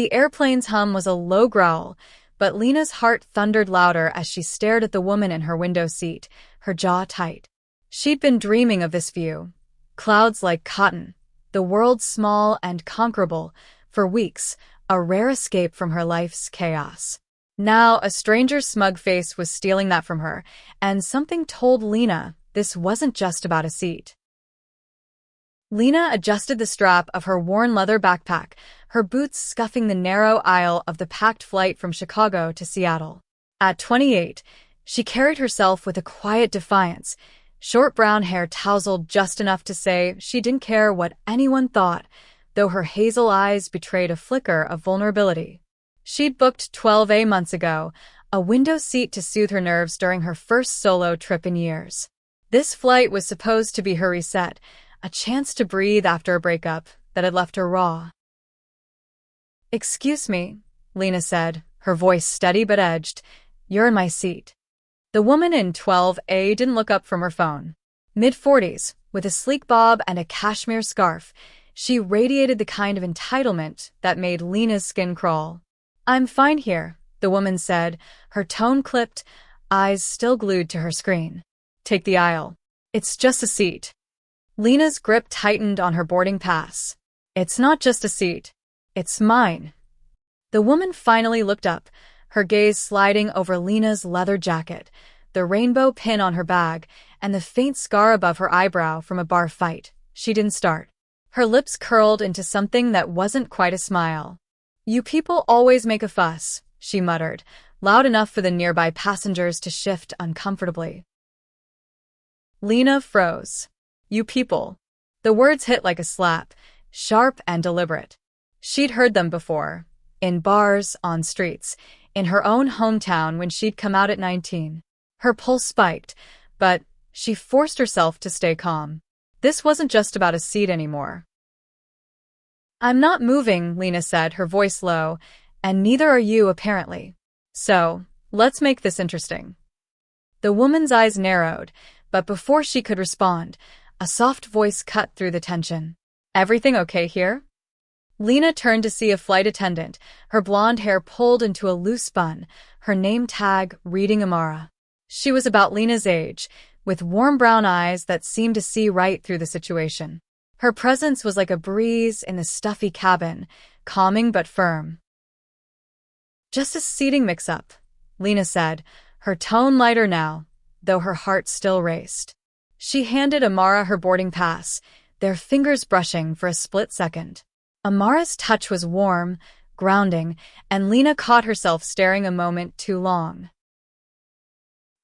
The airplane's hum was a low growl, but Lena's heart thundered louder as she stared at the woman in her window seat, her jaw tight. She'd been dreaming of this view. Clouds like cotton, the world small and conquerable, for weeks, a rare escape from her life's chaos. Now, a stranger's smug face was stealing that from her, and something told Lena this wasn't just about a seat. Lena adjusted the strap of her worn leather backpack, her boots scuffing the narrow aisle of the packed flight from Chicago to Seattle. At 28, she carried herself with a quiet defiance, short brown hair tousled just enough to say she didn't care what anyone thought, though her hazel eyes betrayed a flicker of vulnerability. She'd booked 12A months ago, a window seat to soothe her nerves during her first solo trip in years. This flight was supposed to be her reset, a chance to breathe after a breakup that had left her raw. "Excuse me," Lena said, her voice steady but edged. "You're in my seat." The woman in 12A didn't look up from her phone. Mid-40s, with a sleek bob and a cashmere scarf, she radiated the kind of entitlement that made Lena's skin crawl. "I'm fine here," the woman said, her tone clipped, eyes still glued to her screen. "Take the aisle. It's just a seat." Lena's grip tightened on her boarding pass. "It's not just a seat. It's mine." The woman finally looked up, her gaze sliding over Lena's leather jacket, the rainbow pin on her bag, and the faint scar above her eyebrow from a bar fight she didn't start. Her lips curled into something that wasn't quite a smile. "You people always make a fuss," she muttered, loud enough for the nearby passengers to shift uncomfortably. Lena froze. "You people." The words hit like a slap, sharp and deliberate. She'd heard them before, in bars, on streets, in her own hometown when she'd come out at 19. Her pulse spiked, but she forced herself to stay calm. This wasn't just about a seat anymore. "I'm not moving," Lena said, her voice low, "and neither are you, apparently. So, let's make this interesting." The woman's eyes narrowed, but before she could respond, a soft voice cut through the tension. "Everything okay here?" Lena turned to see a flight attendant, her blonde hair pulled into a loose bun, her name tag reading Amara. She was about Lena's age, with warm brown eyes that seemed to see right through the situation. Her presence was like a breeze in the stuffy cabin, calming but firm. "Just a seating mix-up," Lena said, her tone lighter now, though her heart still raced. She handed Amara her boarding pass, their fingers brushing for a split second. Amara's touch was warm, grounding, and Lena caught herself staring a moment too long.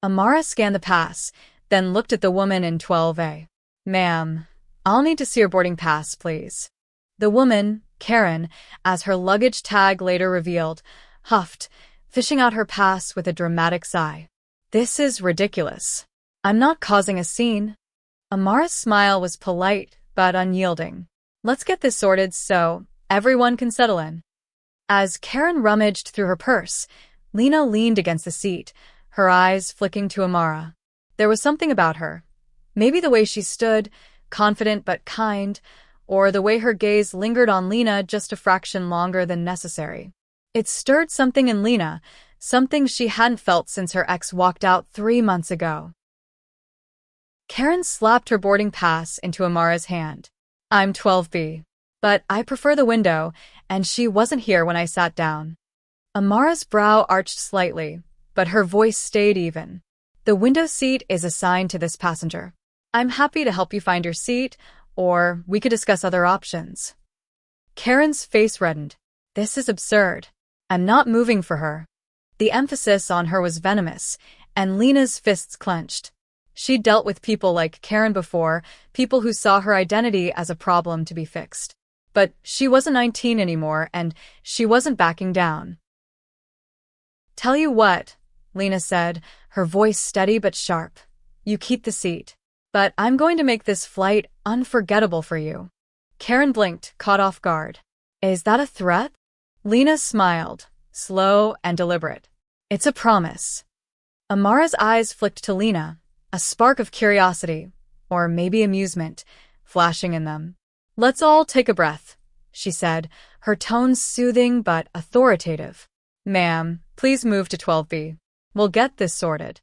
Amara scanned the pass, then looked at the woman in 12A. "Ma'am, I'll need to see your boarding pass, please." The woman, Karen, as her luggage tag later revealed, huffed, fishing out her pass with a dramatic sigh. "This is ridiculous. I'm not causing a scene." Amara's smile was polite but unyielding. "Let's get this sorted so everyone can settle in." As Karen rummaged through her purse, Lena leaned against the seat, her eyes flicking to Amara. There was something about her. Maybe the way she stood, confident but kind, or the way her gaze lingered on Lena just a fraction longer than necessary. It stirred something in Lena, something she hadn't felt since her ex walked out 3 months ago. Karen slapped her boarding pass into Amara's hand. "I'm 12B. But I prefer the window, and she wasn't here when I sat down." Amara's brow arched slightly, but her voice stayed even. "The window seat is assigned to this passenger. I'm happy to help you find your seat, or we could discuss other options." Karen's face reddened. "This is absurd. I'm not moving for her." The emphasis on her was venomous, and Lena's fists clenched. She'd dealt with people like Karen before, people who saw her identity as a problem to be fixed. But she wasn't 19 anymore, and she wasn't backing down. "Tell you what," Lena said, her voice steady but sharp. "You keep the seat. But I'm going to make this flight unforgettable for you." Karen blinked, caught off guard. "Is that a threat?" Lena smiled, slow and deliberate. "It's a promise." Amara's eyes flicked to Lena, a spark of curiosity, or maybe amusement, flashing in them. "Let's all take a breath," she said, her tone soothing but authoritative. Ma'am, please move to 12B. We'll get this sorted.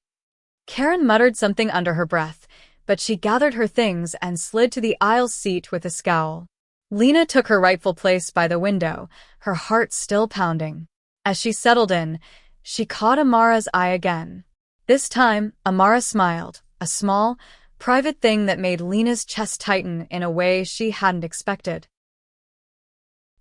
Karen muttered something under her breath, but she gathered her things and slid to the aisle seat with a scowl. Lena took her rightful place by the window, her heart still pounding. As she settled in, she caught Amara's eye again. This time, Amara smiled, a small, private thing that made Lena's chest tighten in a way she hadn't expected.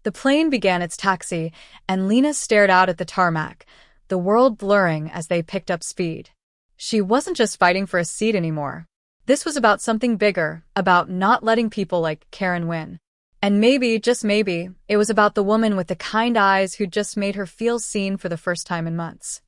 The plane began its taxi, and Lena stared out at the tarmac, the world blurring as they picked up speed. She wasn't just fighting for a seat anymore. This was about something bigger, about not letting people like Karen win. And maybe, just maybe, it was about the woman with the kind eyes who'd just made her feel seen for the first time in months.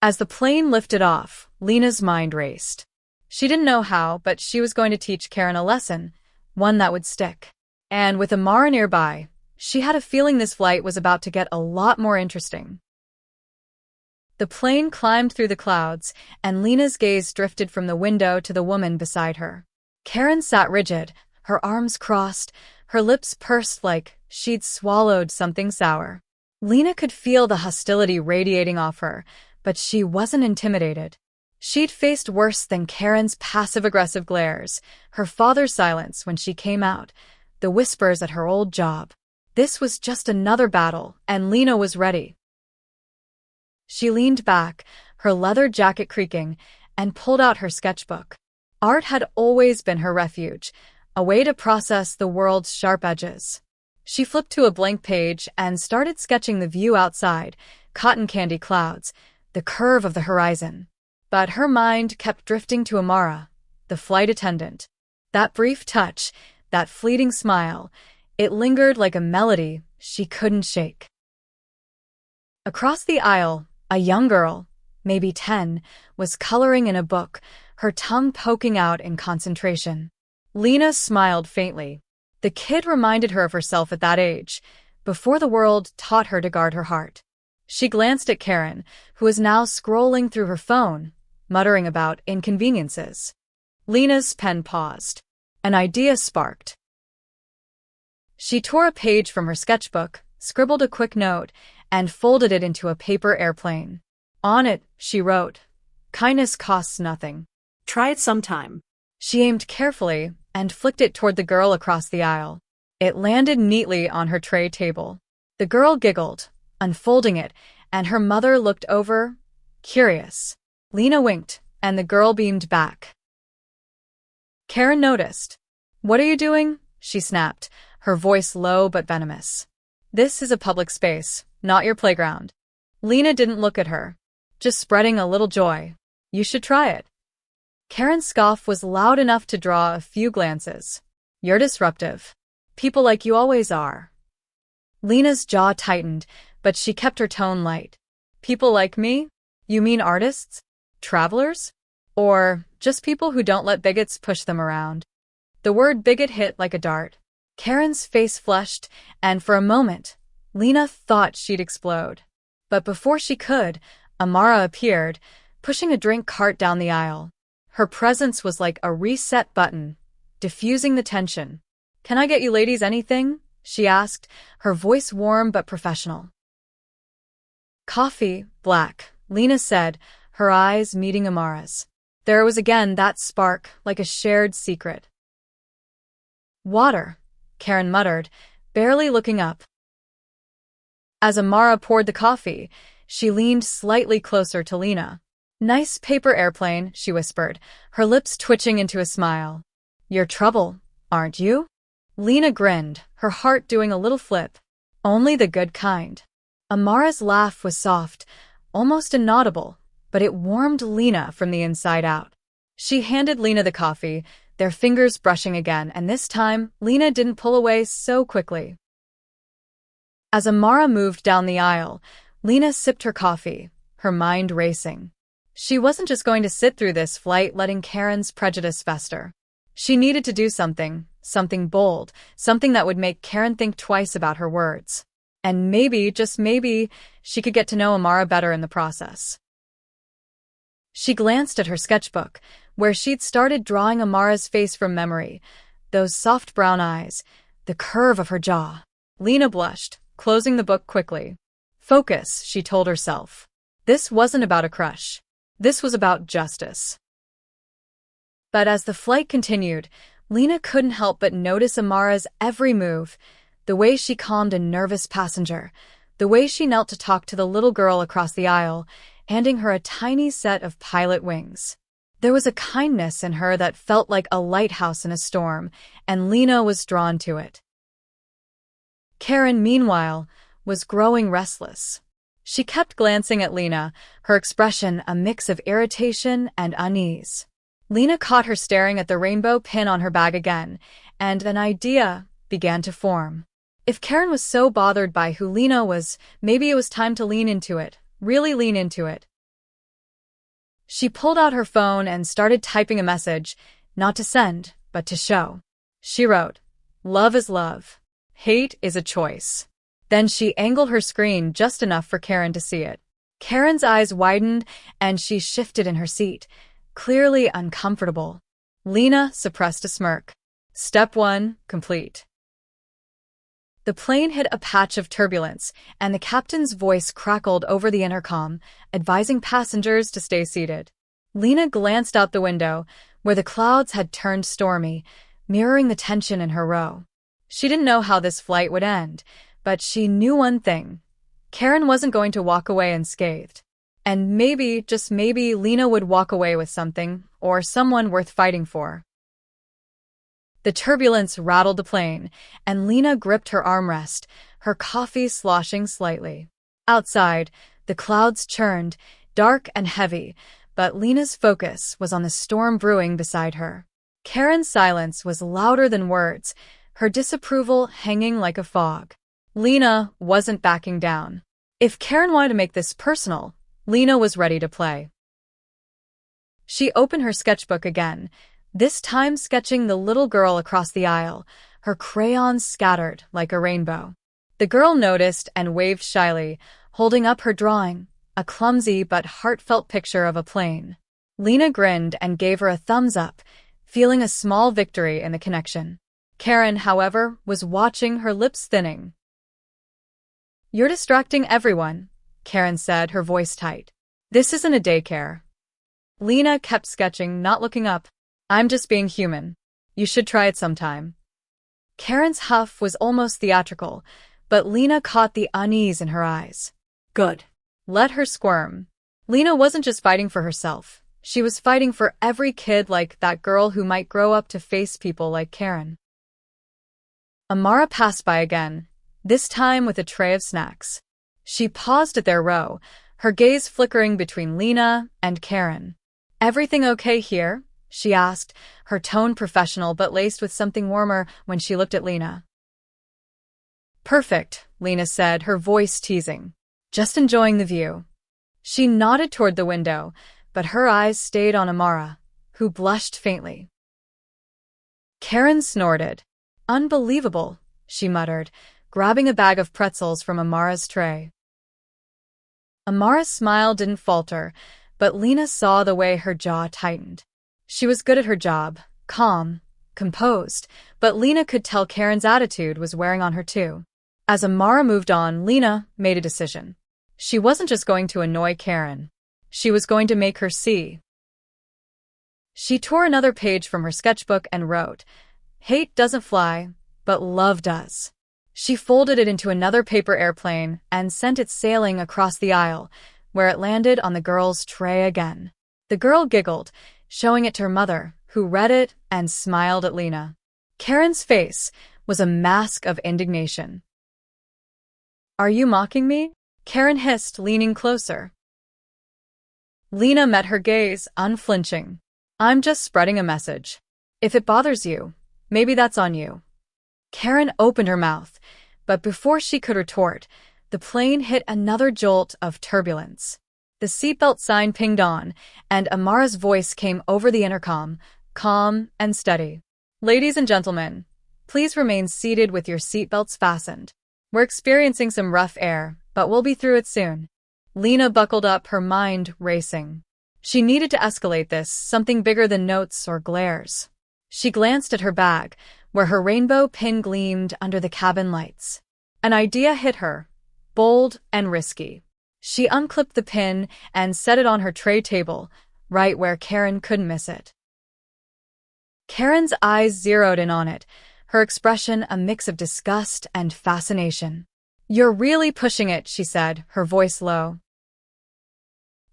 As the plane lifted off, Lena's mind raced. She didn't know how, but she was going to teach Karen a lesson, one that would stick. And with Amara nearby, she had a feeling this flight was about to get a lot more interesting. The plane climbed through the clouds, and Lena's gaze drifted from the window to the woman beside her. Karen sat rigid, her arms crossed, her lips pursed like she'd swallowed something sour. Lena could feel the hostility radiating off her, but she wasn't intimidated. She'd faced worse than Karen's passive-aggressive glares, her father's silence when she came out, the whispers at her old job. This was just another battle, and Lena was ready. She leaned back, her leather jacket creaking, and pulled out her sketchbook. Art had always been her refuge, a way to process the world's sharp edges. She flipped to a blank page and started sketching the view outside, cotton candy clouds, the curve of the horizon. But her mind kept drifting to Amara, the flight attendant. That brief touch, that fleeting smile, it lingered like a melody she couldn't shake. Across the aisle, a young girl, maybe 10, was coloring in a book, her tongue poking out in concentration. Lena smiled faintly. The kid reminded her of herself at that age, before the world taught her to guard her heart. She glanced at Karen, who was now scrolling through her phone, muttering about inconveniences. Lena's pen paused. An idea sparked. She tore a page from her sketchbook, scribbled a quick note, and folded it into a paper airplane. On it, she wrote, "Kindness costs nothing. Try it sometime." She aimed carefully and flicked it toward the girl across the aisle. It landed neatly on her tray table. The girl giggled, unfolding it, and her mother looked over, curious. Lena winked, and the girl beamed back. Karen noticed. "What are you doing?" she snapped, her voice low but venomous. "This is a public space, not your playground." Lena didn't look at her, just spreading a little joy. "You should try it." Karen's scoff was loud enough to draw a few glances. "You're disruptive. People like you always are." Lena's jaw tightened, but she kept her tone light. "People like me? You mean artists? Travelers? Or just people who don't let bigots push them around?" The word bigot hit like a dart. Karen's face flushed, and for a moment, Lena thought she'd explode. But before she could, Amara appeared, pushing a drink cart down the aisle. Her presence was like a reset button, diffusing the tension. "Can I get you ladies anything?" she asked, her voice warm but professional. "Coffee, black," Lena said, her eyes meeting Amara's. There was again that spark, like a shared secret. "Water," Karen muttered, barely looking up. As Amara poured the coffee, she leaned slightly closer to Lena. "Nice paper airplane," she whispered, her lips twitching into a smile. "You're trouble, aren't you?" Lena grinned, her heart doing a little flip. "Only the good kind." Amara's laugh was soft, almost inaudible, but it warmed Lena from the inside out. She handed Lena the coffee, their fingers brushing again, and this time, Lena didn't pull away so quickly. As Amara moved down the aisle, Lena sipped her coffee, her mind racing. She wasn't just going to sit through this flight letting Karen's prejudice fester. She needed to do something bold, something that would make Karen think twice about her words. And maybe, just maybe, she could get to know Amara better in the process. She glanced at her sketchbook, where she'd started drawing Amara's face from memory, those soft brown eyes, the the curve of her jaw. Lena blushed, closing the book quickly. Focus, she told herself. This wasn't about a crush. This was about justice. But as the flight continued, Lena couldn't help but notice Amara's every move, the way she calmed a nervous passenger, the way she knelt to talk to the little girl across the aisle, handing her a tiny set of pilot wings. There was a kindness in her that felt like a lighthouse in a storm, and Lena was drawn to it. Karen, meanwhile, was growing restless. She kept glancing at Lena, her expression a mix of irritation and unease. Lena caught her staring at the rainbow pin on her bag again, and an idea began to form. If Karen was so bothered by who Lena was, maybe it was time to lean into it, really lean into it. She pulled out her phone and started typing a message, not to send, but to show. She wrote, "Love is love. Hate is a choice." Then she angled her screen just enough for Karen to see it. Karen's eyes widened and she shifted in her seat, clearly uncomfortable. Lena suppressed a smirk. Step 1, complete. The plane hit a patch of turbulence, and the captain's voice crackled over the intercom, advising passengers to stay seated. Lena glanced out the window, where the clouds had turned stormy, mirroring the tension in her row. She didn't know how this flight would end, but she knew one thing. Karen wasn't going to walk away unscathed. And maybe, just maybe, Lena would walk away with something, or someone worth fighting for. The turbulence rattled the plane, and Lena gripped her armrest, her coffee sloshing slightly. Outside, the clouds churned, dark and heavy, but Lena's focus was on the storm brewing beside her. Karen's silence was louder than words, her disapproval hanging like a fog. Lena wasn't backing down. If Karen wanted to make this personal, Lena was ready to play. She opened her sketchbook again, this time sketching the little girl across the aisle, her crayons scattered like a rainbow. The girl noticed and waved shyly, holding up her drawing, a clumsy but heartfelt picture of a plane. Lena grinned and gave her a thumbs up, feeling a small victory in the connection. Karen, however, was watching, her lips thinning. "You're distracting everyone," Karen said, her voice tight. "This isn't a daycare." Lena kept sketching, not looking up. "I'm just being human. You should try it sometime." Karen's huff was almost theatrical, but Lena caught the unease in her eyes. Good. Let her squirm. Lena wasn't just fighting for herself. She was fighting for every kid like that girl who might grow up to face people like Karen. Amara passed by again, this time with a tray of snacks. She paused at their row, her gaze flickering between Lena and Karen. "Everything okay here?" she asked, her tone professional but laced with something warmer when she looked at Lena. "Perfect," Lena said, her voice teasing. "Just enjoying the view." She nodded toward the window, but her eyes stayed on Amara, who blushed faintly. Karen snorted. "Unbelievable," she muttered, grabbing a bag of pretzels from Amara's tray. Amara's smile didn't falter, but Lena saw the way her jaw tightened. She was good at her job, calm, composed, but Lena could tell Karen's attitude was wearing on her too. As Amara moved on, Lena made a decision. She wasn't just going to annoy Karen. She was going to make her see. She tore another page from her sketchbook and wrote, "Hate doesn't fly, but love does." She folded it into another paper airplane and sent it sailing across the aisle, where it landed on the girl's tray again. The girl giggled, showing it to her mother, who read it and smiled at Lena. Karen's face was a mask of indignation. "Are you mocking me?" Karen hissed, leaning closer. Lena met her gaze, unflinching. "I'm just spreading a message. If it bothers you, maybe that's on you." Karen opened her mouth, but before she could retort, the plane hit another jolt of turbulence. The seatbelt sign pinged on, and Amara's voice came over the intercom, calm and steady. "Ladies and gentlemen, please remain seated with your seatbelts fastened. We're experiencing some rough air, but we'll be through it soon." Lena buckled up, her mind racing. She needed to escalate this, something bigger than notes or glares. She glanced at her bag, where her rainbow pin gleamed under the cabin lights. An idea hit her, bold and risky. She unclipped the pin and set it on her tray table, right where Karen couldn't miss it. Karen's eyes zeroed in on it, her expression a mix of disgust and fascination. "You're really pushing it," she said, her voice low.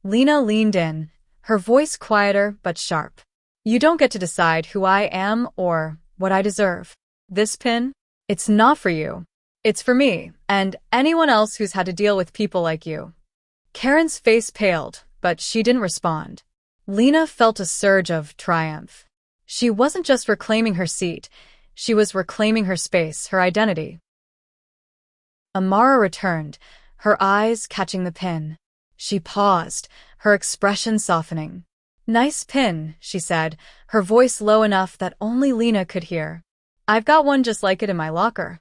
Lena leaned in, her voice quieter but sharp. "You don't get to decide who I am or what I deserve. This pin? It's not for you. It's for me, and anyone else who's had to deal with people like you." Karen's face paled, but she didn't respond. Lena felt a surge of triumph. She wasn't just reclaiming her seat, she was reclaiming her space, her identity. Amara returned, her eyes catching the pin. She paused, her expression softening. "Nice pin," she said, her voice low enough that only Lena could hear. "I've got one just like it in my locker."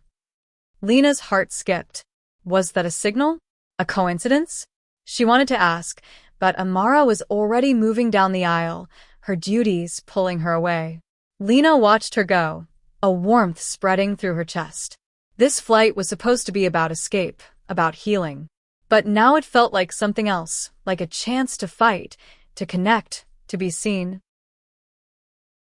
Lena's heart skipped. Was that a signal? A coincidence? She wanted to ask, but Amara was already moving down the aisle, her duties pulling her away. Lena watched her go, a warmth spreading through her chest. This flight was supposed to be about escape, about healing. But now it felt like something else, like a chance to fight, to connect, to be seen.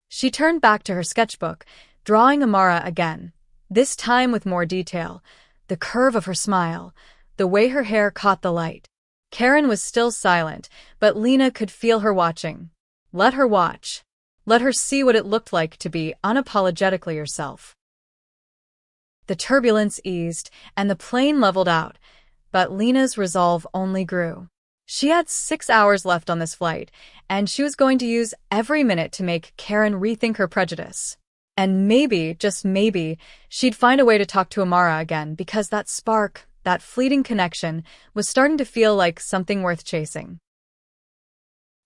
She turned back to her sketchbook, drawing Amara again, this time with more detail, the curve of her smile, the way her hair caught the light. Karen was still silent, but Lena could feel her watching. Let her watch. Let her see what it looked like to be unapologetically yourself. The turbulence eased, and the plane leveled out, but Lena's resolve only grew. She had 6 hours left on this flight, and she was going to use every minute to make Karen rethink her prejudice. And maybe, just maybe, she'd find a way to talk to Amara again because that spark, that fleeting connection, was starting to feel like something worth chasing.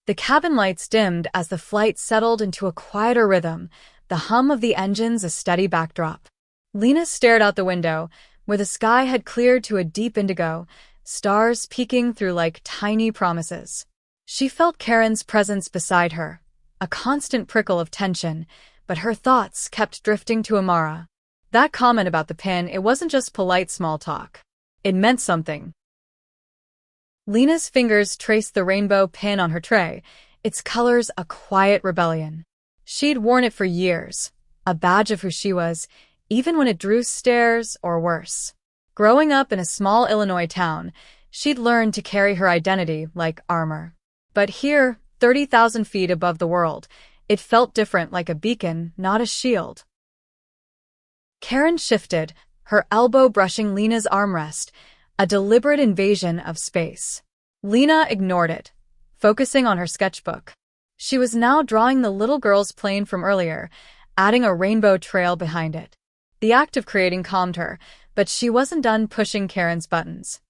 The cabin lights dimmed as the flight settled into a quieter rhythm, the hum of the engines a steady backdrop. Lena stared out the window, where the sky had cleared to a deep indigo, stars peeking through like tiny promises. She felt Karen's presence beside her, a constant prickle of tension, but her thoughts kept drifting to Amara. That comment about the pin, it wasn't just polite small talk. It meant something. Lena's fingers traced the rainbow pin on her tray, its colors a quiet rebellion. She'd worn it for years, a badge of who she was, even when it drew stares or worse. Growing up in a small Illinois town, she'd learned to carry her identity like armor. But here, 30,000 feet above the world, it felt different, like a beacon, not a shield. Karen shifted, her elbow brushing Lena's armrest, a deliberate invasion of space. Lena ignored it, focusing on her sketchbook. She was now drawing the little girl's plane from earlier, adding a rainbow trail behind it. The act of creating calmed her, but she wasn't done pushing Karen's buttons.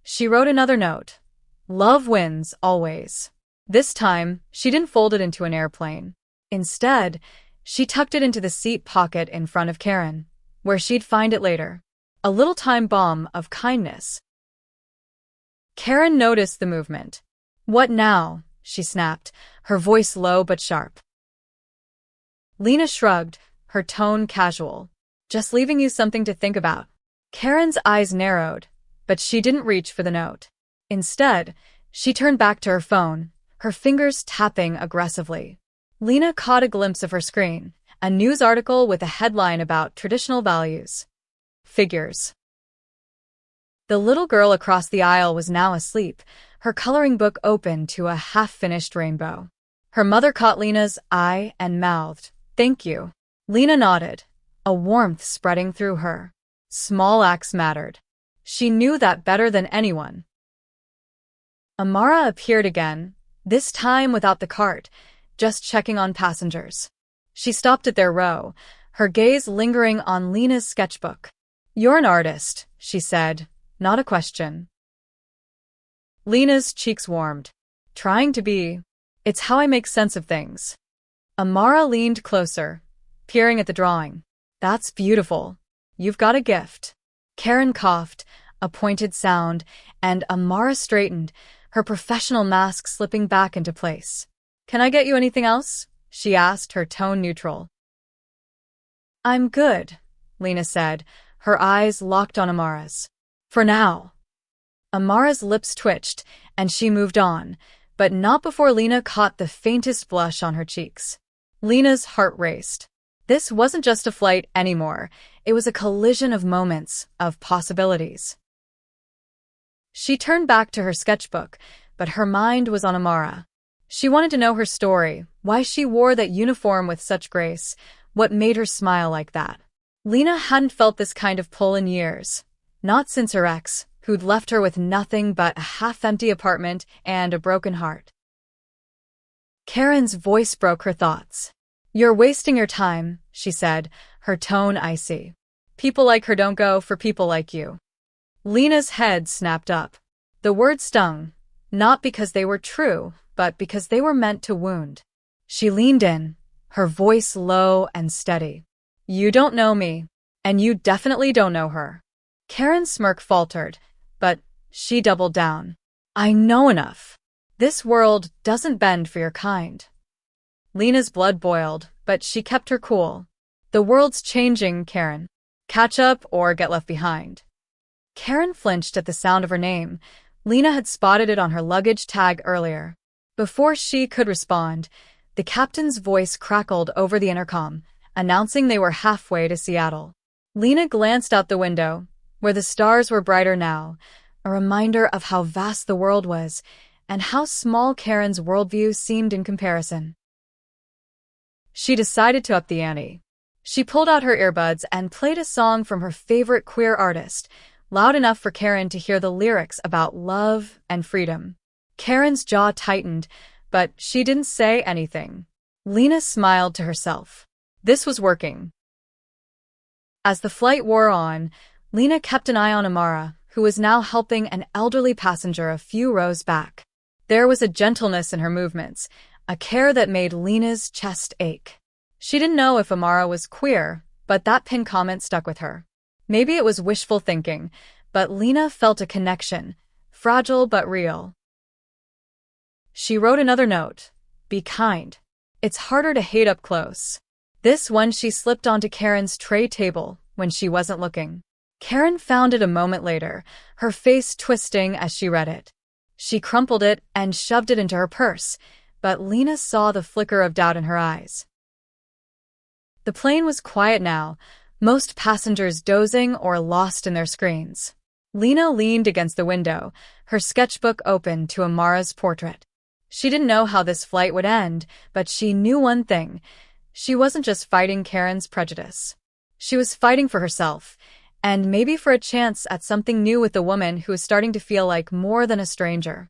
She wrote another note. Love wins, always. This time, she didn't fold it into an airplane. Instead, she tucked it into the seat pocket in front of Karen, where she'd find it later. A little time bomb of kindness. Karen noticed the movement. "What now?" she snapped, her voice low but sharp. Lena shrugged, her tone casual. "Just leaving you something to think about." Karen's eyes narrowed, but she didn't reach for the note. Instead, she turned back to her phone, her fingers tapping aggressively. Lena caught a glimpse of her screen, a news article with a headline about traditional values. Figures. The little girl across the aisle was now asleep, her coloring book open to a half-finished rainbow. Her mother caught Lena's eye and mouthed, "Thank you." Lena nodded, a warmth spreading through her. Small acts mattered. She knew that better than anyone. Amara appeared again, this time without the cart, just checking on passengers. She stopped at their row, her gaze lingering on Lena's sketchbook. "You're an artist," she said, not a question. Lena's cheeks warmed. "Trying to be. It's how I make sense of things." Amara leaned closer, peering at the drawing. "That's beautiful. You've got a gift." Karen coughed, a pointed sound, and Amara straightened, her professional mask slipping back into place. "Can I get you anything else?" she asked, her tone neutral. I'm good, Lena said, her eyes locked on Amara's. For now. Amara's lips twitched, and she moved on, but not before Lena caught the faintest blush on her cheeks. Lena's heart raced. This wasn't just a flight anymore, it was a collision of moments, of possibilities. She turned back to her sketchbook, but her mind was on Amara. She wanted to know her story, why she wore that uniform with such grace, what made her smile like that. Lena hadn't felt this kind of pull in years, not since her ex, who'd left her with nothing but a half-empty apartment and a broken heart. Karen's voice broke her thoughts. You're wasting your time, she said, her tone icy. People like her don't go for people like you. Lena's head snapped up. The words stung, not because they were true, but because they were meant to wound. She leaned in, her voice low and steady. You don't know me, and you definitely don't know her. Karen's smirk faltered, but she doubled down. I know enough. This world doesn't bend for your kind. Lena's blood boiled, but she kept her cool. The world's changing, Karen. Catch up or get left behind. Karen flinched at the sound of her name. Lena had spotted it on her luggage tag earlier. Before she could respond, the captain's voice crackled over the intercom, announcing they were halfway to Seattle. Lena glanced out the window, where the stars were brighter now, a reminder of how vast the world was, and how small Karen's worldview seemed in comparison. She decided to up the ante. She pulled out her earbuds and played a song from her favorite queer artist, loud enough for Karen to hear the lyrics about love and freedom. Karen's jaw tightened, but she didn't say anything. Lena smiled to herself. This was working. As the flight wore on, Lena kept an eye on Amara, who was now helping an elderly passenger a few rows back. There was a gentleness in her movements, a care that made Lena's chest ache. She didn't know if Amara was queer, but that pinned comment stuck with her. Maybe it was wishful thinking, but Lena felt a connection, fragile but real. She wrote another note. Be kind. It's harder to hate up close. This one she slipped onto Karen's tray table when she wasn't looking. Karen found it a moment later, her face twisting as she read it. She crumpled it and shoved it into her purse, but Lena saw the flicker of doubt in her eyes. The plane was quiet now, most passengers dozing or lost in their screens. Lena leaned against the window, her sketchbook open to Amara's portrait. She didn't know how this flight would end, but she knew one thing. She wasn't just fighting Karen's prejudice. She was fighting for herself, and maybe for a chance at something new with the woman who was starting to feel like more than a stranger.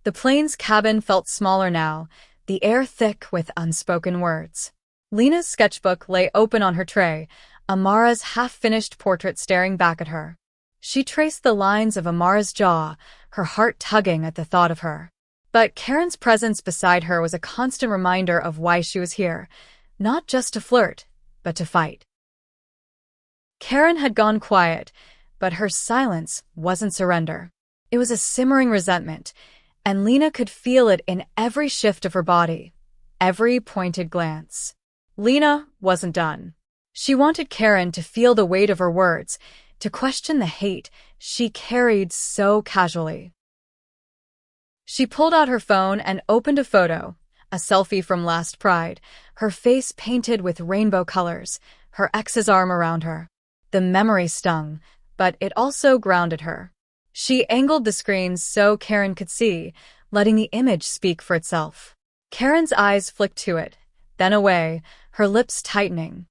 The plane's cabin felt smaller now, the air thick with unspoken words. Lena's sketchbook lay open on her tray, Amara's half-finished portrait staring back at her. She traced the lines of Amara's jaw, her heart tugging at the thought of her. But Karen's presence beside her was a constant reminder of why she was here, not just to flirt, but to fight. Karen had gone quiet, but her silence wasn't surrender. It was a simmering resentment, and Lena could feel it in every shift of her body, every pointed glance. Lena wasn't done. She wanted Karen to feel the weight of her words, to question the hate she carried so casually. She pulled out her phone and opened a photo, a selfie from last Pride, her face painted with rainbow colors, her ex's arm around her. The memory stung, but it also grounded her. She angled the screen so Karen could see, letting the image speak for itself. Karen's eyes flicked to it, then away, her lips tightening.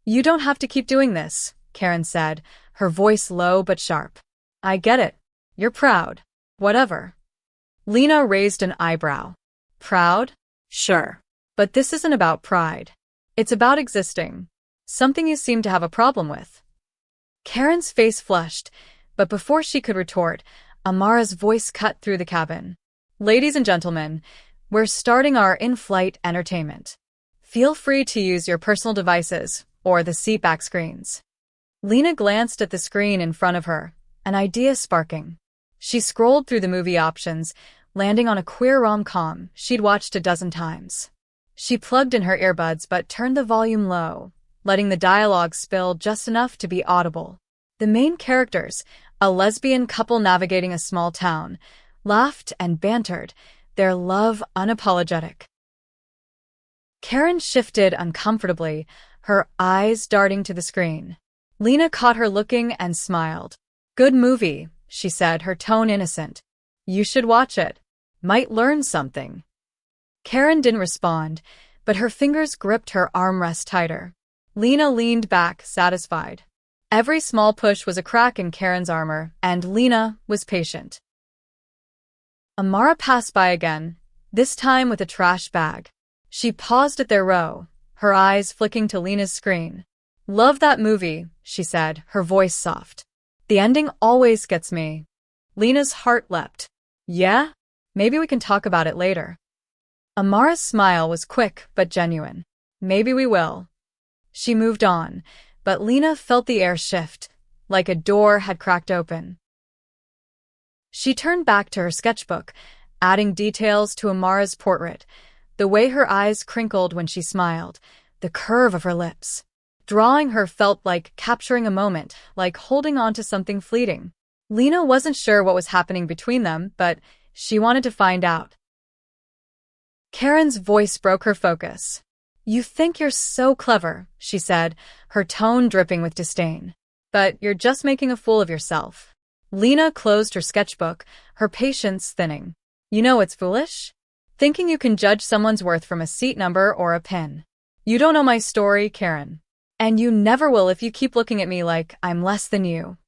You don't have to keep doing this, Karen said, her voice low but sharp. I get it. You're proud. Whatever. Lena raised an eyebrow. Proud? Sure. But this isn't about pride. It's about existing. Something you seem to have a problem with. Karen's face flushed, but before she could retort, Amara's voice cut through the cabin. Ladies and gentlemen, we're starting our in-flight entertainment. Feel free to use your personal devices or the seatback screens. Lena glanced at the screen in front of her, an idea sparking. She scrolled through the movie options, landing on a queer rom-com she'd watched a dozen times. She plugged in her earbuds but turned the volume low, letting the dialogue spill just enough to be audible. The main characters, a lesbian couple navigating a small town, laughed and bantered, their love unapologetic. Karen shifted uncomfortably, her eyes darting to the screen. Lena caught her looking and smiled. "Good movie," she said, her tone innocent. "You should watch it. Might learn something." Karen didn't respond, but her fingers gripped her armrest tighter. Lena leaned back, satisfied. Every small push was a crack in Karen's armor, and Lena was patient. Amara passed by again, this time with a trash bag. She paused at their row, her eyes flicking to Lena's screen. "Love that movie," she said, her voice soft. "The ending always gets me." Lena's heart leapt. "Yeah? Maybe we can talk about it later." Amara's smile was quick but genuine. "Maybe we will." She moved on, but Lena felt the air shift, like a door had cracked open. She turned back to her sketchbook, adding details to Amara's portrait, the way her eyes crinkled when she smiled, the curve of her lips. Drawing her felt like capturing a moment, like holding on to something fleeting. Lena wasn't sure what was happening between them, but she wanted to find out. Karen's voice broke her focus. "You think you're so clever," she said, her tone dripping with disdain. "But you're just making a fool of yourself." Lena closed her sketchbook, her patience thinning. "You know what's foolish? Thinking you can judge someone's worth from a seat number or a pin. You don't know my story, Karen. And you never will if you keep looking at me like I'm less than you."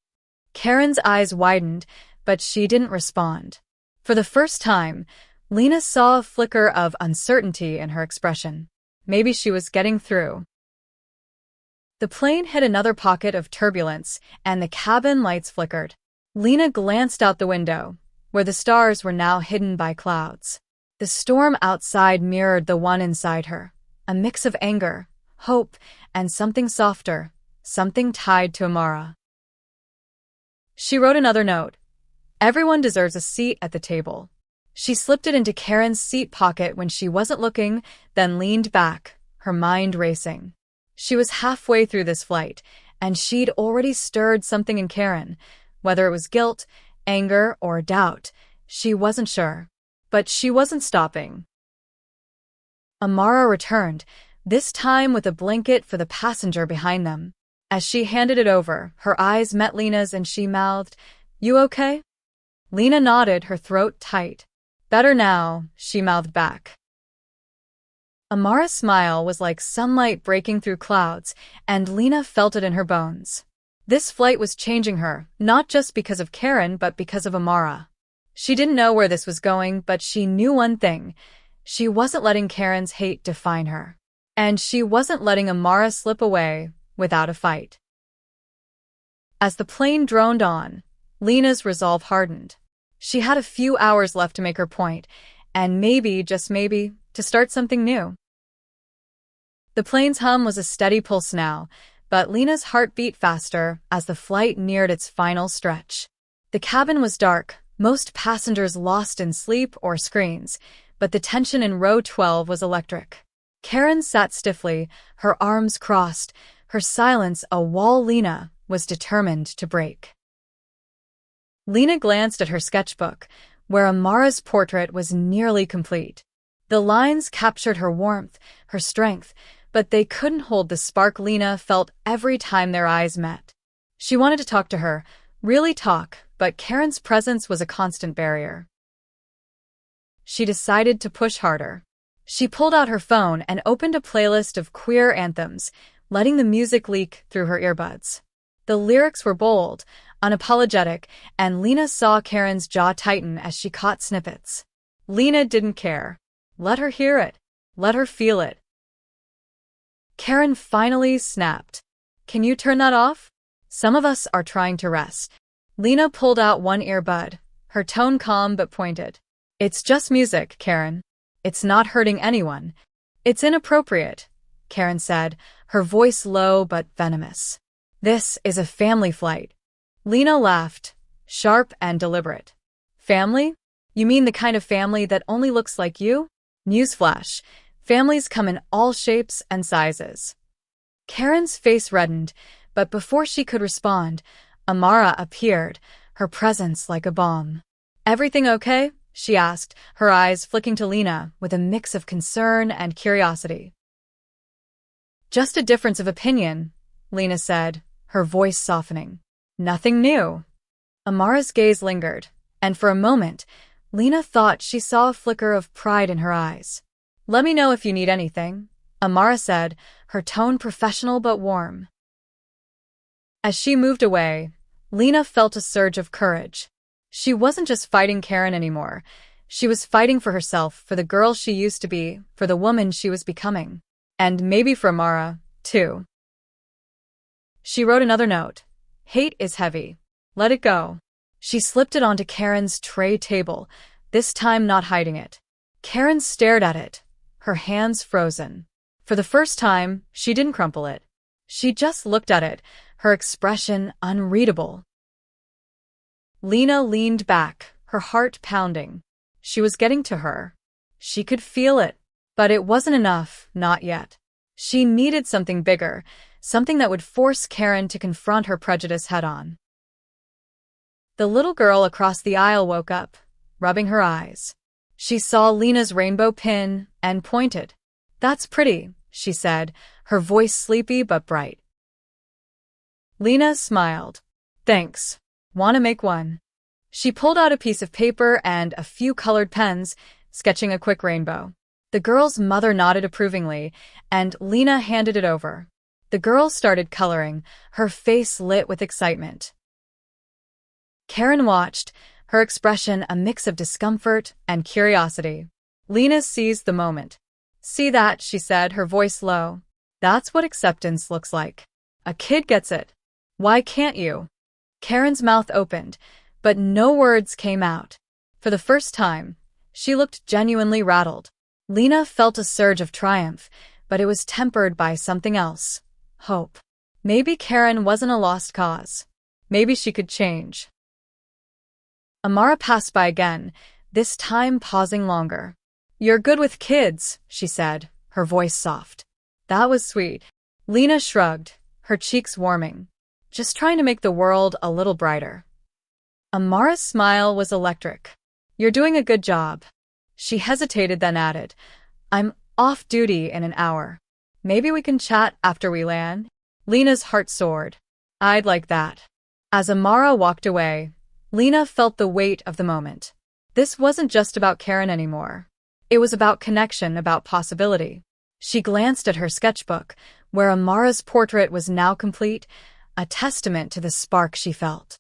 Karen's eyes widened, but she didn't respond. For the first time, Lena saw a flicker of uncertainty in her expression. Maybe she was getting through. The plane hit another pocket of turbulence, and the cabin lights flickered. Lena glanced out the window, where the stars were now hidden by clouds. The storm outside mirrored the one inside her, a mix of anger, hope, and something softer, something tied to Amara. She wrote another note. "Everyone deserves a seat at the table." She slipped it into Karen's seat pocket when she wasn't looking, then leaned back, her mind racing. She was halfway through this flight, and she'd already stirred something in Karen. Whether it was guilt, anger, or doubt, she wasn't sure. But she wasn't stopping. Amara returned, this time with a blanket for the passenger behind them. As she handed it over, her eyes met Lena's and she mouthed, "You okay?" Lena nodded, her throat tight. "Better now," she mouthed back. Amara's smile was like sunlight breaking through clouds, and Lena felt it in her bones. This flight was changing her, not just because of Karen but because of Amara. She didn't know where this was going, but she knew one thing. She wasn't letting Karen's hate define her. And she wasn't letting Amara slip away without a fight. As the plane droned on, Lena's resolve hardened. She had a few hours left to make her point, and maybe, just maybe, to start something new. The plane's hum was a steady pulse now, but Lena's heart beat faster as the flight neared its final stretch. The cabin was dark, most passengers lost in sleep or screens, but the tension in row 12 was electric. Karen sat stiffly, her arms crossed, her silence a wall Lena was determined to break. Lena glanced at her sketchbook, where Amara's portrait was nearly complete. The lines captured her warmth, her strength, but they couldn't hold the spark Lena felt every time their eyes met. She wanted to talk to her, really talk, but Karen's presence was a constant barrier. She decided to push harder. She pulled out her phone and opened a playlist of queer anthems, letting the music leak through her earbuds. The lyrics were bold, unapologetic, and Lena saw Karen's jaw tighten as she caught snippets. Lena didn't care. Let her hear it. Let her feel it. Karen finally snapped. "Can you turn that off? Some of us are trying to rest." Lena pulled out one earbud, her tone calm but pointed. "It's just music, Karen. It's not hurting anyone. It's inappropriate," Karen said, her voice low but venomous. "This is a family flight." Lena laughed, sharp and deliberate. "Family? You mean the kind of family that only looks like you?" Newsflash. Families come in all shapes and sizes. Karen's face reddened, but before she could respond, Amara appeared, her presence like a bomb. "Everything okay?" she asked, her eyes flicking to Lena with a mix of concern and curiosity. "Just a difference of opinion," Lena said, her voice softening. "Nothing new." Amara's gaze lingered, and for a moment, Lena thought she saw a flicker of pride in her eyes. "Let me know if you need anything," Amara said, her tone professional but warm. As she moved away, Lena felt a surge of courage. She wasn't just fighting Karen anymore. She was fighting for herself, for the girl she used to be, for the woman she was becoming. And maybe for Amara, too. She wrote another note. "Hate is heavy. Let it go." She slipped it onto Karen's tray table, this time not hiding it. Karen stared at it, her hands frozen. For the first time, she didn't crumple it. She just looked at it, her expression unreadable. Lena leaned back, her heart pounding. She was getting to her. She could feel it, but it wasn't enough, not yet. She needed something bigger, something that would force Karen to confront her prejudice head-on. The little girl across the aisle woke up, rubbing her eyes. She saw Lena's rainbow pin and pointed. "That's pretty," she said, her voice sleepy but bright. Lena smiled. "Thanks. Want to make one?" She pulled out a piece of paper and a few colored pens, sketching a quick rainbow. The girl's mother nodded approvingly, and Lena handed it over. The girl started coloring, her face lit with excitement. Karen watched, her expression a mix of discomfort and curiosity. Lena seized the moment. "See that?" she said, her voice low. "That's what acceptance looks like. A kid gets it. Why can't you?" Karen's mouth opened, but no words came out. For the first time, she looked genuinely rattled. Lena felt a surge of triumph, but it was tempered by something else. Hope. Maybe Karen wasn't a lost cause. Maybe she could change. Amara passed by again, this time pausing longer. "You're good with kids," she said, her voice soft. "That was sweet." Lena shrugged, her cheeks warming. "Just trying to make the world a little brighter." Amara's smile was electric. "You're doing a good job." She hesitated, then added, "I'm off duty in an hour. Maybe we can chat after we land?" Lena's heart soared. "I'd like that." As Amara walked away, Lena felt the weight of the moment. This wasn't just about Karen anymore. It was about connection, about possibility. She glanced at her sketchbook, where Amara's portrait was now complete, a testament to the spark she felt.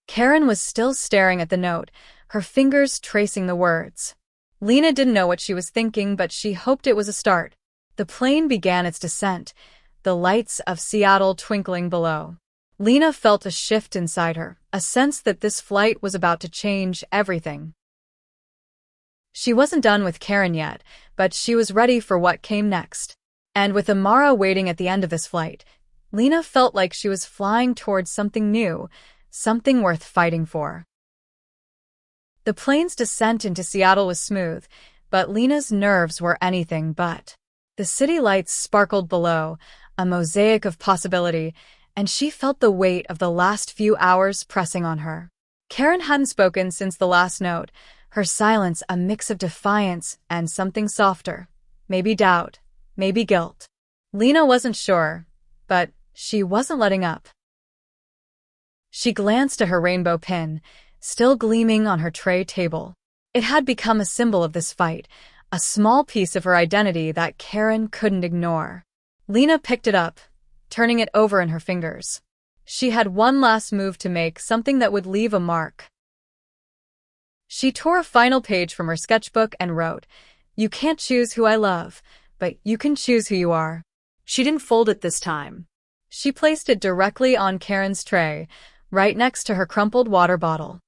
Karen was still staring at the note, her fingers tracing the words. Lena didn't know what she was thinking, but she hoped it was a start. The plane began its descent, the lights of Seattle twinkling below. Lena felt a shift inside her, a sense that this flight was about to change everything. She wasn't done with Karen yet, but she was ready for what came next. And with Amara waiting at the end of this flight, Lena felt like she was flying towards something new, something worth fighting for. The plane's descent into Seattle was smooth, but Lena's nerves were anything but. The city lights sparkled below, a mosaic of possibility, and she felt the weight of the last few hours pressing on her. Karen hadn't spoken since the last note, her silence a mix of defiance and something softer, maybe doubt, maybe guilt. Lena wasn't sure, but she wasn't letting up. She glanced at her rainbow pin, still gleaming on her tray table. It had become a symbol of this fight, a small piece of her identity that Karen couldn't ignore. Lena picked it up, turning it over in her fingers. She had one last move to make, something that would leave a mark. She tore a final page from her sketchbook and wrote, "You can't choose who I love, but you can choose who you are." She didn't fold it this time. She placed it directly on Karen's tray, right next to her crumpled water bottle.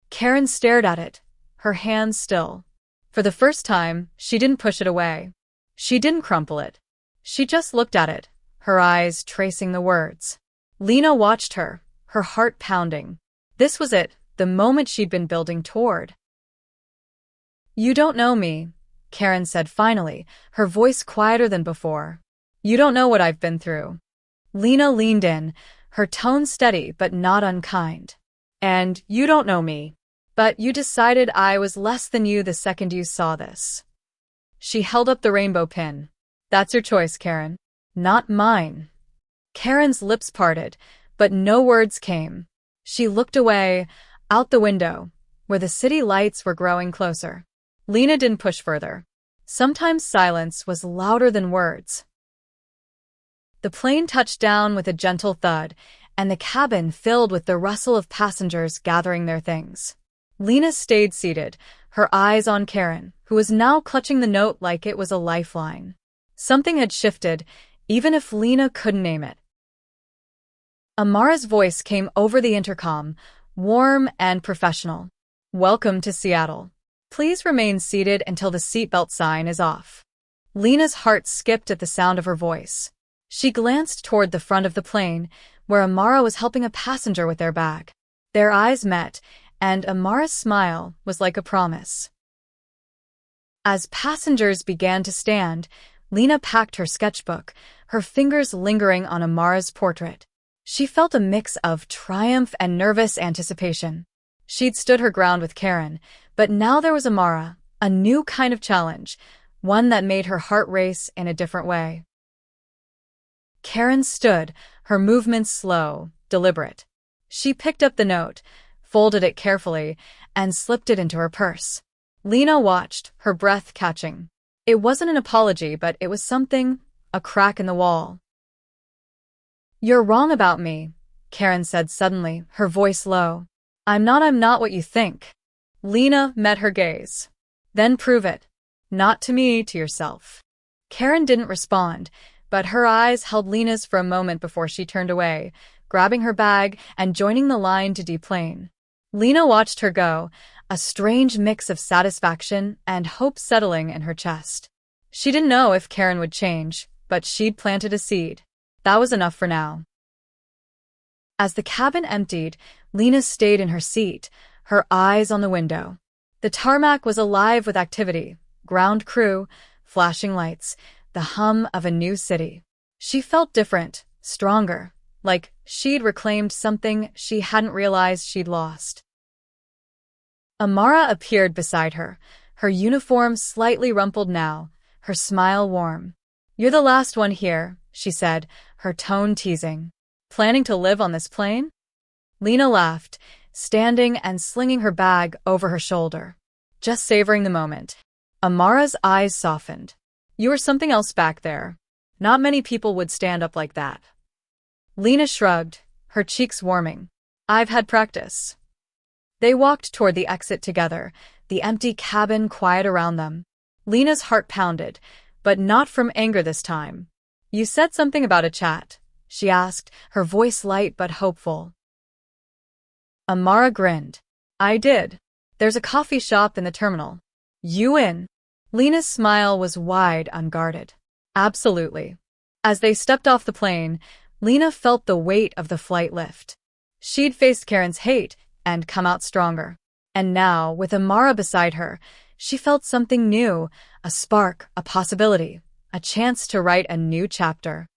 Karen stared at it, her hands still. For the first time, she didn't push it away. She didn't crumple it. She just looked at it, her eyes tracing the words. Lena watched her, her heart pounding. This was it, the moment she'd been building toward. "You don't know me," Karen said finally, her voice quieter than before. You don't know what I've been through. Lena leaned in, her tone steady but not unkind. And you don't know me. But you decided I was less than you the second you saw this. She held up the rainbow pin. That's your choice, Karen. Not mine. Karen's lips parted, but no words came. She looked away, out the window, where the city lights were growing closer. Lena didn't push further. Sometimes silence was louder than words. The plane touched down with a gentle thud, and the cabin filled with the rustle of passengers gathering their things. Lena stayed seated, her eyes on Karen, who was now clutching the note like it was a lifeline. Something had shifted, even if Lena couldn't name it. Amara's voice came over the intercom, warm and professional. Welcome to Seattle. Please remain seated until the seatbelt sign is off. Lena's heart skipped at the sound of her voice. She glanced toward the front of the plane, where Amara was helping a passenger with their bag. Their eyes met, and Amara's smile was like a promise. As passengers began to stand, Lena packed her sketchbook, her fingers lingering on Amara's portrait. She felt a mix of triumph and nervous anticipation. She'd stood her ground with Karen, but now there was Amara, a new kind of challenge, one that made her heart race in a different way. Karen stood, her movements slow, deliberate. She picked up the note, folded it carefully, and slipped it into her purse. Lena watched, her breath catching. It wasn't an apology, but it was something, a crack in the wall. You're wrong about me, Karen said suddenly, her voice low. I'm not what you think. Lena met her gaze. Then prove it. Not to me, to yourself. Karen didn't respond, but her eyes held Lena's for a moment before she turned away, grabbing her bag and joining the line to deplane. Lena watched her go, a strange mix of satisfaction and hope settling in her chest. She didn't know if Karen would change, but she'd planted a seed. That was enough for now. As the cabin emptied, Lena stayed in her seat, her eyes on the window. The tarmac was alive with activity, ground crew, flashing lights, the hum of a new city. She felt different, stronger, like she'd reclaimed something she hadn't realized she'd lost. Amara appeared beside her, her uniform slightly rumpled now, her smile warm. You're the last one here, she said, her tone teasing. Planning to live on this plane? Lena laughed, standing and slinging her bag over her shoulder. Just savoring the moment. Amara's eyes softened. You were something else back there. Not many people would stand up like that. Lena shrugged, her cheeks warming. I've had practice. They walked toward the exit together, the empty cabin quiet around them. Lena's heart pounded, but not from anger this time. You said something about a chat, she asked, her voice light but hopeful. Amara grinned. I did. There's a coffee shop in the terminal. You in? Lena's smile was wide, unguarded. Absolutely. As they stepped off the plane, Lena felt the weight of the flight lift. She'd faced Karen's hate and come out stronger. And now, with Amara beside her, she felt something new, a spark, a possibility, a chance to write a new chapter.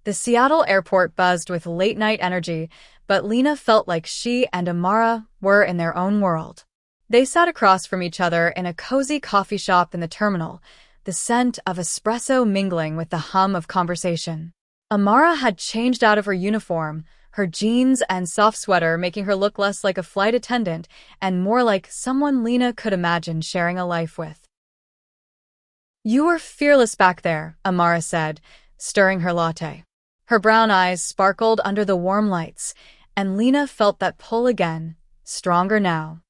The Seattle airport buzzed with late-night energy, but Lena felt like she and Amara were in their own world. They sat across from each other in a cozy coffee shop in the terminal, the scent of espresso mingling with the hum of conversation. Amara had changed out of her uniform, her jeans and soft sweater making her look less like a flight attendant and more like someone Lena could imagine sharing a life with. You were fearless back there, Amara said, stirring her latte. Her brown eyes sparkled under the warm lights, and Lena felt that pull again, stronger now.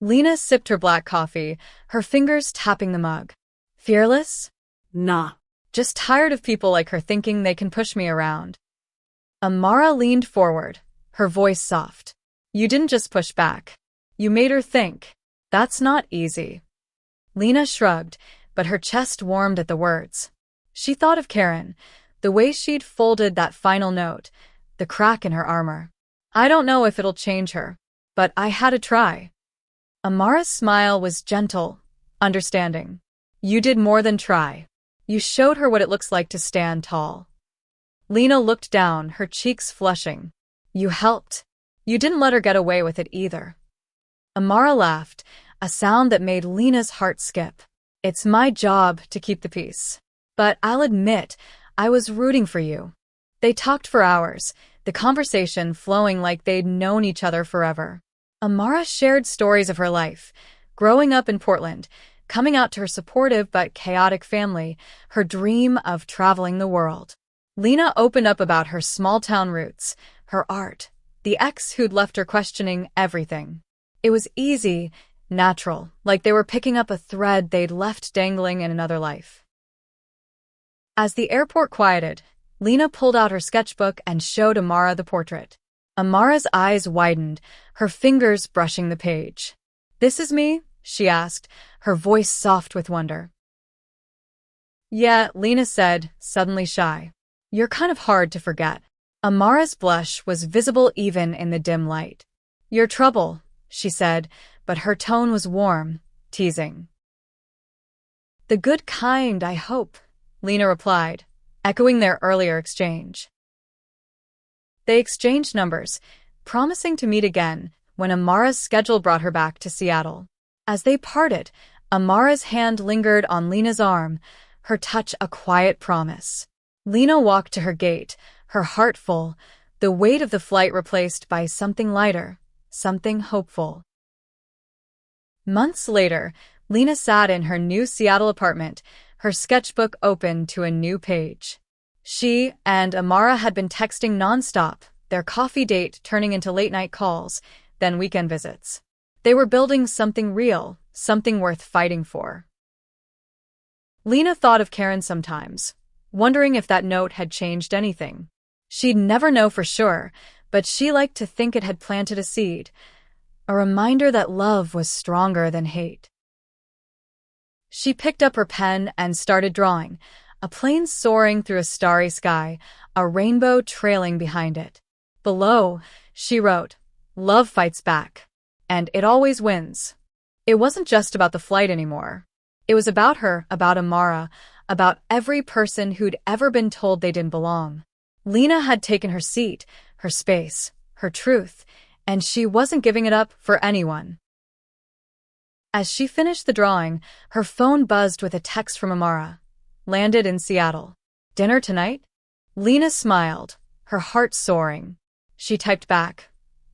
Lena sipped her black coffee, her fingers tapping the mug. Fearless? Nah. Just tired of people like her thinking they can push me around. Amara leaned forward, her voice soft. You didn't just push back. You made her think. That's not easy. Lena shrugged, but her chest warmed at the words. She thought of Karen, the way she'd folded that final note, the crack in her armor. I don't know if it'll change her, but I had to try. Amara's smile was gentle, understanding. You did more than try. You showed her what it looks like to stand tall. Lena looked down, her cheeks flushing. You helped. You didn't let her get away with it either. Amara laughed, a sound that made Lena's heart skip. It's my job to keep the peace. But I'll admit, I was rooting for you. They talked for hours, the conversation flowing like they'd known each other forever. Amara shared stories of her life, growing up in Portland, coming out to her supportive but chaotic family, her dream of traveling the world. Lena opened up about her small-town roots, her art, the ex who'd left her questioning everything. It was easy, natural, like they were picking up a thread they'd left dangling in another life. As the airport quieted, Lena pulled out her sketchbook and showed Amara the portrait. Amara's eyes widened, her fingers brushing the page. "This is me?" she asked, her voice soft with wonder. "Yeah," Lena said, suddenly shy. "You're kind of hard to forget." Amara's blush was visible even in the dim light. "Your trouble," she said, but her tone was warm, teasing. "The good kind, I hope," Lena replied, echoing their earlier exchange. They exchanged numbers, promising to meet again when Amara's schedule brought her back to Seattle. As they parted, Amara's hand lingered on Lena's arm, her touch a quiet promise. Lena walked to her gate, her heart full, the weight of the flight replaced by something lighter, something hopeful. Months later, Lena sat in her new Seattle apartment, her sketchbook open to a new page. She and Amara had been texting nonstop, their coffee date turning into late-night calls, then weekend visits. They were building something real, something worth fighting for. Lena thought of Karen sometimes, wondering if that note had changed anything. She'd never know for sure, but she liked to think it had planted a seed, a reminder that love was stronger than hate. She picked up her pen and started drawing, a plane soaring through a starry sky, a rainbow trailing behind it. Below, she wrote, "Love fights back. And it always wins." It wasn't just about the flight anymore. It was about her, about Amara, about every person who'd ever been told they didn't belong. Lena had taken her seat, her space, her truth, and she wasn't giving it up for anyone. As she finished the drawing, her phone buzzed with a text from Amara. "Landed in Seattle. Dinner tonight?" Lena smiled, her heart soaring. She typed back,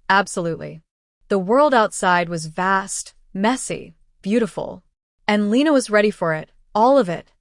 "Absolutely." The world outside was vast, messy, beautiful. And Lena was ready for it, all of it,